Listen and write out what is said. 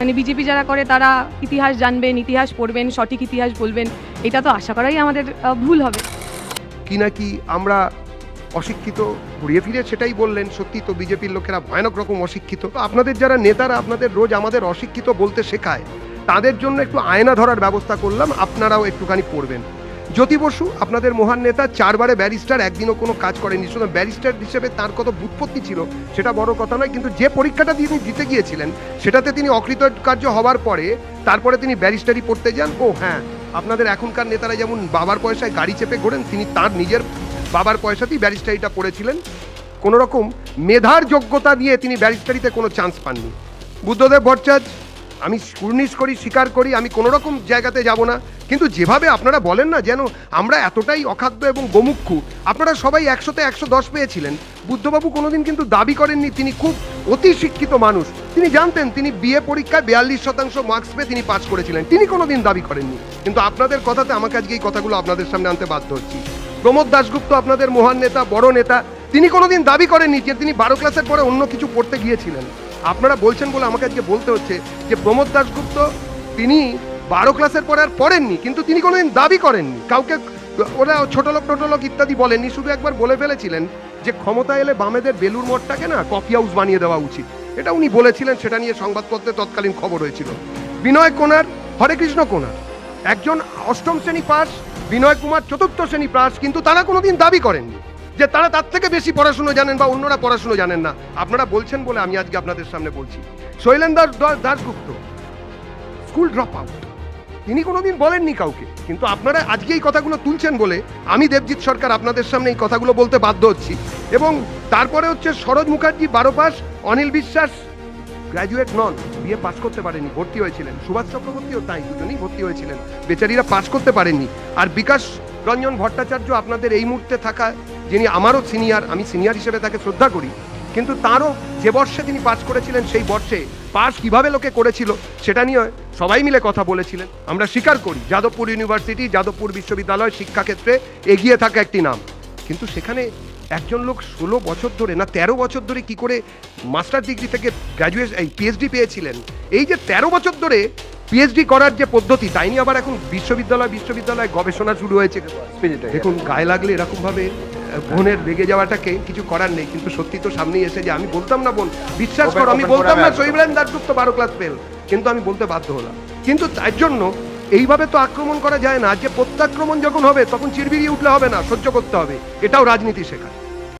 মানে বিজেপি যারা করে তারা ইতিহাস জানবেন, ইতিহাস পড়বেন, সঠিক ইতিহাস বলবেন, এটা তো আশা করাই আমাদের ভুল হবে। কি নাকি আমরা অশিক্ষিত, ঘুরিয়ে ফিরে সেটাই বললেন। সত্যি তো বিজেপির লোকেরা ভয়ানক রকম অশিক্ষিত। তো আপনাদের যারা নেতারা আপনাদের রোজ আমাদের অশিক্ষিত বলতে শেখায়, তাদের জন্য একটু আয়না ধরার ব্যবস্থা করলাম, আপনারাও একটুখানি পড়বেন। জ্যোতি বসু আপনাদের মহান নেতা, 4 বারে ব্যারিস্টার, একদিনও কোনো কাজ করেনি। শুধু ব্যারিস্টার হিসেবে তার কত বুৎপত্তি ছিল সেটা বড় কথা নয়, কিন্তু যে পরীক্ষাটা তিনি দিতে গিয়েছিলেন সেটাতে তিনি অকৃতকার্য হওয়ার পরে তারপরে তিনি ব্যারিস্টারি পড়তে যান। ও হ্যাঁ, আপনাদের এখনকার নেতারা যেমন বাবার পয়সায় গাড়ি চেপে ঘোরেন, তিনি তার নিজের বাবার পয়সাতেই ব্যারিস্টারিটা পড়েছিলেন। কোনো রকম মেধার যোগ্যতা দিয়ে তিনি ব্যারিস্টারিতে কোনো চান্স পাননি। বুদ্ধদেব ভট্টাচার্য, আমি কুর্নিশ করি, স্বীকার করি, আমি কোনো রকম জায়গাতে যাব না, কিন্তু যেভাবে আপনারা বলেন না যেন আমরা এতটাই অখাদ্য এবং গোমুক্ষু। আপনারা সবাই 100তে 110 পেয়েছিলেন। বুদ্ধবাবু কোনোদিন কিন্তু দাবি করেননি তিনি খুব অতি শিক্ষিত মানুষ। তিনি জানতেন তিনি বিএ পরীক্ষায় 42% মার্কস পেয়ে তিনি পাস করেছিলেন, তিনি কোনোদিন দাবি করেননি। কিন্তু আপনাদের কথাতে আমাকে আজকে এই কথাগুলো আপনাদের সামনে আনতে বাধ্য হচ্ছি। প্রমোদ দাশগুপ্ত আপনাদের মহান নেতা, বড় নেতা, তিনি কোনোদিন দাবি করেননি যে তিনি 12 ক্লাসের পরে অন্য কিছু পড়তে গিয়েছিলেন। আপনারা বলছেন বলে আমাকে আজকে বলতে হচ্ছে যে প্রমোদ দাশগুপ্ত তিনি 12 ক্লাসের পরে আর পড়েননি, কিন্তু তিনি কোনোদিন দাবি করেননি। কাউকে ওরা ছোট লোক টোটো লোক ইত্যাদি বলেননি, শুধু একবার বলে ফেলেছিলেন যে ক্ষমতা এলে বামেদের বেলুর মঠটাকে না কফি হাউস বানিয়ে দেওয়া উচিত। এটা উনি বলেছিলেন, সেটা নিয়ে সংবাদপত্রে তৎকালীন খবর হয়েছিল। বিনয় কোনার, হরেকৃষ্ণ কোনার একজন 8ম শ্রেণী পাস, বিনয় কুমার 4র্থ শ্রেণী পাস, কিন্তু তারা কোনোদিন দাবি করেননি যে তারা তার থেকে বেশি পড়াশুনো জানেন বা অন্যরা পড়াশুনো জানেন না। আপনারা বলছেন বলে আমি আজকে আপনাদের সামনে বলছি। Shailendra Dasgupta school drop out, তিনি কোনোদিন বলেননি কাউকে, কিন্তু আপনারা আজকে এই কথাগুলো তুলছেন বলে আমি দেবজিৎ সরকার আপনাদের সামনে এই কথাগুলো বলতে বাধ্য হচ্ছি। এবং তারপরে হচ্ছে সরোজ মুখার্জি 12 পাস, অনিল বিশ্বাস গ্র্যাজুয়েট নন, বিএ পাস করতে পারেনি, ভর্তি হয়েছিলেন। সুভাষ চক্রবর্তীও তাই, দুজনেই ভর্তি হয়েছিলেন, বেচারীরা পাস করতে পারেননি। আর বিকাশ রঞ্জন ভট্টাচার্য আপনাদের এই মুহূর্তে থাকা, যিনি আমারও সিনিয়র, আমি সিনিয়র হিসেবে তাকে শ্রদ্ধা করি, কিন্তু তারও যে বর্ষে তিনি পাস করেছিলেন সেই বর্ষে পাস কিভাবে লোকে করেছিল সেটা নিয়ে সবাই মিলে কথা বলেছিলেন। আমরা স্বীকার করি যাদবপুর ইউনিভার্সিটি, যাদবপুর বিশ্ববিদ্যালয় শিক্ষাক্ষেত্রে এগিয়ে থাকা একটি নাম, কিন্তু সেখানে একজন লোক 16 বছর ধরে না 13 বছর ধরে কি করে মাস্টার ডিগ্রি থেকে পিএইচডি পেয়েছিলেন। এই যে 13 বছর ধরে পিএইচডি করার যে পদ্ধতি, তাই নিয়ে আবার এখন বিশ্ববিদ্যালয় গবেষণা শুরু হয়েছে। দেখুন, গায়ে লাগলে এরকমভাবে বোনের রেগে যাওয়াটাকে কিছু করার নেই, কিন্তু সত্যি তো সামনেই এসে যে আমি বলতাম না বোন, বিশ্বাস করো আমি বলতাম না শৈলেন্দ্র দাশগুপ্ত 12 ক্লাস ফেল, কিন্তু আমি বলতে বাধ্য হলাম। কিন্তু তার জন্য এইভাবে তো আক্রমণ করা যায় না। যে প্রত্যাক্রমণ যখন হবে তখন চিরবিরিয়ে উঠলে হবে না, সহ্য করতে হবে। এটাও রাজনীতি শেখায়।